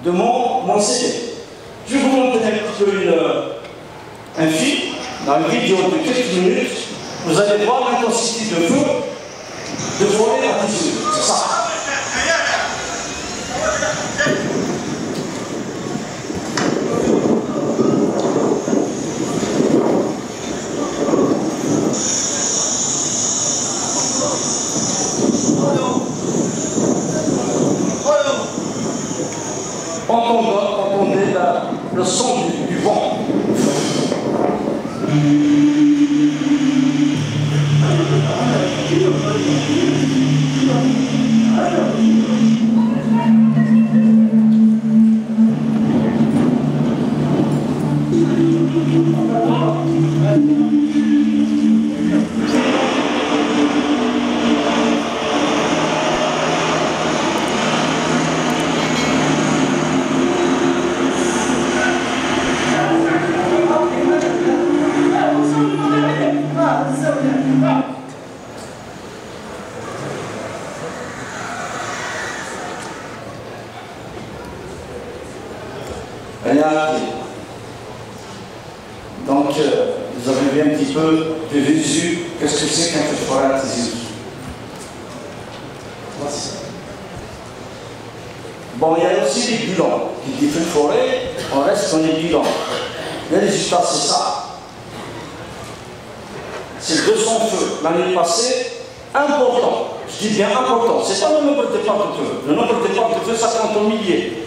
de mon CD. Je vais vous montrer un petit peu un film, dans une vidéo de quelques minutes. Vous allez voir l'intensité de feu de forêt à 10 minutes. C'est ça. Entendez le son du vent. Donc, vous avez vu un petit peu de visu, qu'est-ce que c'est qu'un feu de forêt à Tizi Ouzou. Bon, il y a aussi les bilans. Qui dit feu de forêt, on reste dans les bilans. Les résultats, c'est ça. C'est 200 feux l'année passée, important. Je dis bien important. C'est pas le nombre de départs de feu. Le nombre de départs de feu, ça compte en milliers.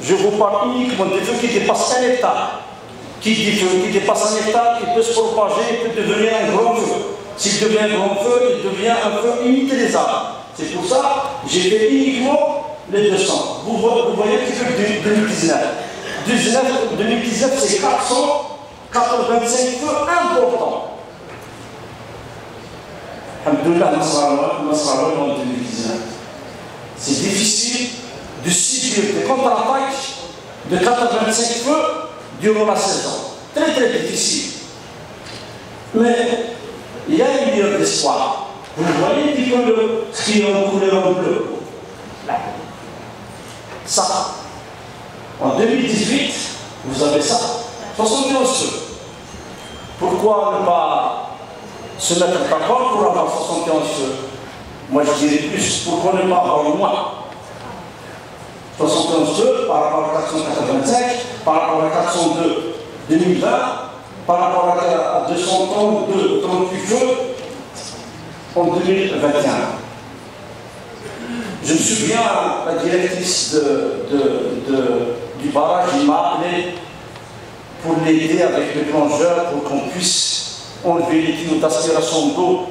Je vous parle uniquement des feux qui dépassent 1 hectare. Qui dit feu qui dépasse 1 hectare, il peut se propager, il peut devenir un grand feu. S'il devient un grand feu, il devient un feu inutilisable. C'est pour ça que j'ai fait uniquement les 200. Vous voyez que c'est 2019. 2019, c'est 485 feux importants. Alhamdoulilah, en 2019. C'est difficile de subir des contre-attaques de 85 feux durant la saison. Très très difficile. Mais il y a une lueur d'espoir. Vous voyez ce qui est en couleur en bleu. Là. Ça. En 2018, vous avez ça. 71 feux. Pourquoi ne pas se mettre d'accord pour avoir 71 feux? Moi je dirais plus. Pourquoi ne pas avoir moins? 71 feux par rapport à 485, par rapport à 402 2020, par rapport à 238 feux en 2021. Je me souviens, la directrice du barrage, il m'a appelé pour l'aider avec le plongeur pour qu'on puisse enlever les tuyaux d'aspiration d'eau.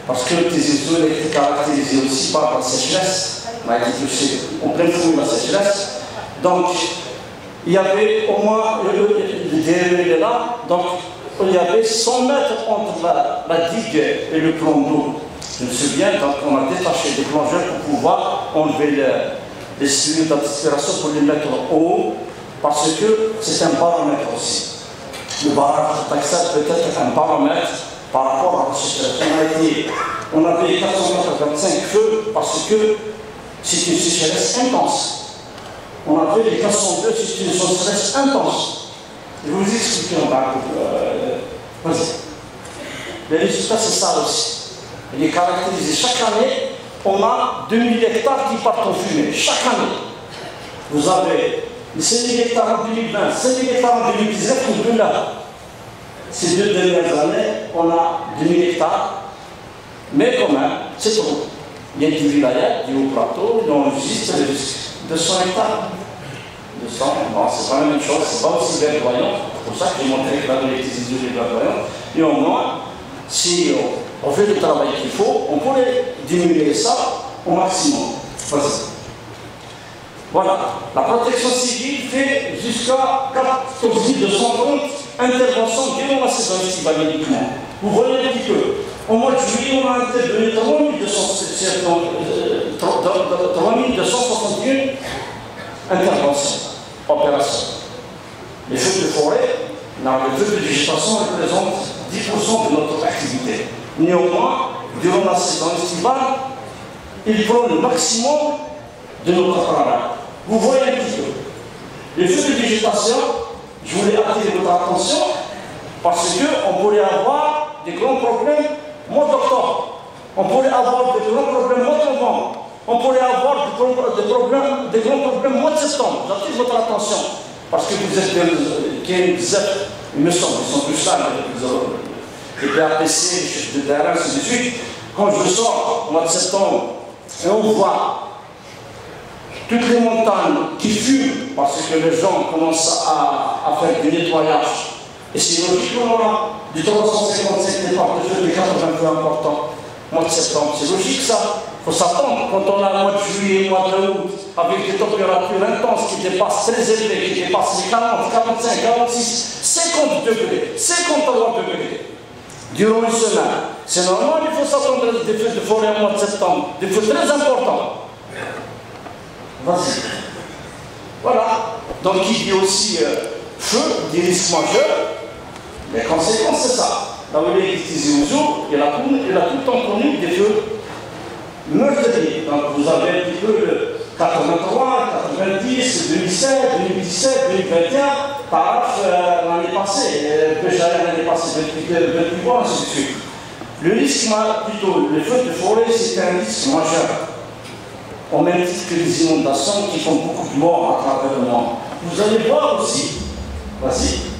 Parce que Tizi Ouzou était caractérisé aussi par la sécheresse. On a été touché en pleine fouille la sécheresse. Donc, il y avait au moins, le DRE est là, donc il y avait 100 mètres entre la digue et le plan d'eau. Je me souviens, donc on a détaché des plongeurs pour pouvoir enlever les tuyaux d'aspiration pour les mettre en haut, parce que c'est un baromètre aussi. Le barrage de Taxat peut être un baromètre par rapport à la sécheresse. On avait 485 feux parce que c'est une sécheresse intense. On avait les 402, c'est une sécheresse intense. Je vais vous expliquer en bas. Vas-y. Les résultats, c'est ça aussi. Il est caractérisé. Chaque année, on a 2000 hectares qui partent en fumée. Chaque année. Vous avez les 5000 hectares en 2020, 5000 hectares en 2019, on peut là. Ces 2 dernières années, on a 2000 hectares. Mais quand même, c'est trop. Il y a des villages, du haut plateau, dont on enregistre 200 hectares. 200, bon, c'est pas la même chose, c'est pas aussi verdoyant. C'est pour ça que j'ai montré que la Tizi Ouzou est verdoyante. Et au moins, si on fait le travail qu'il faut, on pourrait diminuer ça au maximum. Voilà, la protection civile fait jusqu'à 14 230 interventions durant la saison estivale uniquement. Vous voyez un petit peu. Au mois de juillet, on a intervenu 3261 interventions, opérations. Les feux de forêt, les feux de végétation représentent 10% de notre activité. Néanmoins, durant la saison estivale, il prend le maximum de notre travail. Vous voyez un petit peu. Les feux de végétation, je voulais attirer votre attention parce qu'on pourrait avoir des grands problèmes mois d'octobre. On pourrait avoir des grands problèmes mois de novembre. On pourrait avoir des grands problèmes mois de septembre. J'attire votre attention parce que vous êtes il me semble, ils sont plus là, les PAPC, les chefs de terrain, ainsi de suite. Quand je sors au mois de septembre et on voit toutes les montagnes qui fument parce que les gens commencent à faire du nettoyage. Et c'est logique qu'on aura du 355 départs de feu, des 80 feux importants, mois de septembre. C'est logique ça. Il faut s'attendre quand on a le mois de juillet, le mois d'août, avec des températures intenses qui dépassent très élevées, qui dépassent les 40, 45, 46, 50 degrés, 53 degrés. Durant une semaine. C'est normal, il faut s'attendre à des feux de forêt au mois de septembre. Des feux très importants. Vas-y. Voilà. Donc il dit aussi feu, des risques majeurs. Les conséquences, c'est ça. Là où il est utilisé au jour, il a tout le temps connu des feux meurtriers. Donc vous avez un petit peu le 83, 90, 2007, 2017, 2021, par l'année passée, déjà l'année passée, 28 mois, ainsi de suite. Le risque, plutôt, les feux de forêt, c'est un risque majeur. Au même titre que les inondations qui font beaucoup de morts à travers le monde. Vous allez voir aussi, vas-y,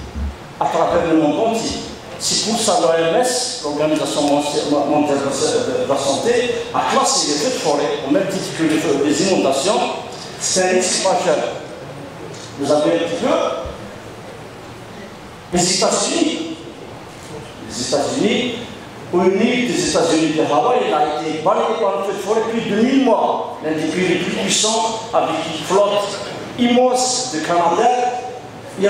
à travers le monde entier. C'est pour ça l'OMS, l'Organisation mondiale de la santé, a classé les feux de forêt, au même titre que les inondations, c'est un risque majeur. Vous avez un petit peu les États-Unis, une île des États-Unis de Hawaï, elle a été balayée par le feu de forêt plus de 1000 mois. L'un des pays les plus puissants, avec une flotte immense de Canadair. Ils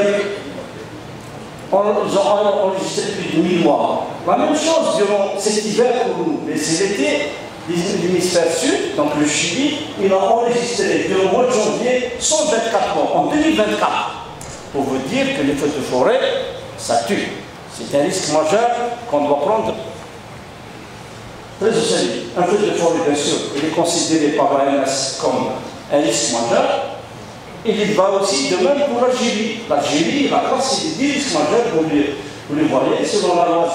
ont enregistré plus de 1000 mois. La même chose durant cet hiver pour nous. Mais c'est l'été, l'hémisphère sud, donc le Chili, il a enregistré durant le mois de janvier 124 morts en 2024. Pour vous dire que les feux de forêt, ça tue. C'est un risque majeur qu'on doit prendre très au sérieux. Un feu de forêt, bien sûr, il est considéré par l'OMS comme un risque majeur. Et il va aussi de même pour l'Algérie. L'Algérie, la classe, c'est des risques majeurs, vous les voyez, selon la loi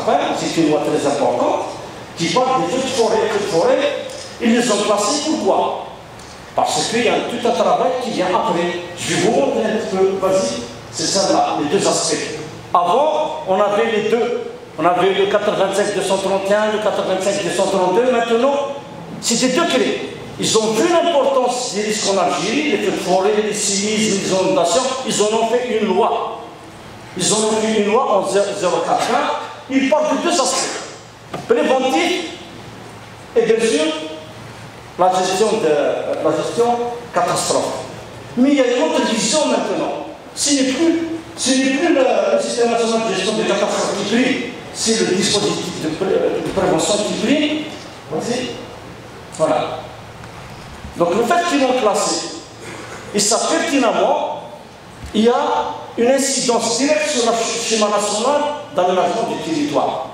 080, c'est une loi très importante, qui parle des feux de forêt. Les feux de forêt, ils les ont classés pourquoi? Parce qu'il y a tout un travail qui vient après. Je vais vous montrer un petit peu, vas-y, c'est ça là, les deux aspects. Avant, on avait les deux. On avait le 85-231, le 85-232, maintenant, c'est des degrés. Ils ont vu l'importance des risques en Algérie, les feux de forêt, les séismes, les inondations, ils en ont fait une loi. Ils en ont fait une loi en 080. Ils parlent de deux aspects. Préventif et bien sûr la gestion catastrophe. Mais il y a une autre vision maintenant. Ce n'est plus le système national de gestion des catastrophes qui prime, c'est le dispositif de prévention qui prime. Voici. Voilà. Donc le fait qu'ils l'ont classé, et ça pertinemment, il y a une incidence directe sur le schéma national d'aménagement du territoire.